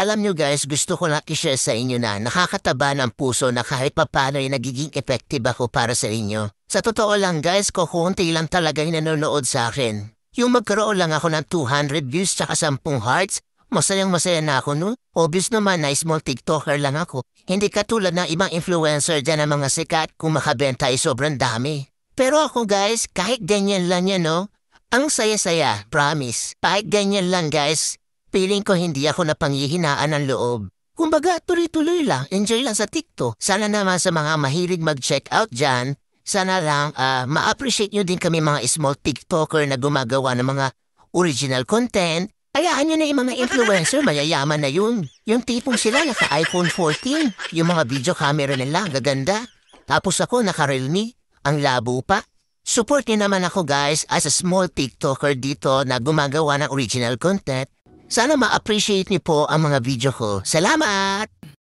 Alam nyo guys, gusto ko lang i-share sa inyo na nakakataba ng puso na kahit papano ay nagiging effective ako para sa inyo. Sa totoo lang guys, kukunti lang talaga yung nanonood sa akin. Yung magkaroon lang ako ng 200 views tsaka 10 hearts, masayang masaya na ako nun. Obvious naman na small TikToker lang ako. Hindi katulad ng ibang influencer dyan ng mga sikat kung makabenta ay sobrang dami. Pero ako guys, kahit ganyan lang yan no, ang saya-saya, promise. Kahit ganyan lang guys, feeling ko hindi ako napanghihinaan ng loob. Kumbaga, tuloy-tuloy lang, enjoy lang sa TikTok. Sana naman sa mga mahilig mag-check out dyan, sana lang ma-appreciate nyo din kami mga small TikToker na gumagawa ng mga original content. Hayaan nyo na yung mga influencer, mayayaman na yun. Yung tipong sila naka-iPhone 14, yung mga video camera nila, gaganda. Tapos ako naka-Realme, ang labo pa. Support nyo naman ako guys as a small TikToker dito na gumagawa ng original content. Sana ma-appreciate niyo po ang mga video ko. Salamat!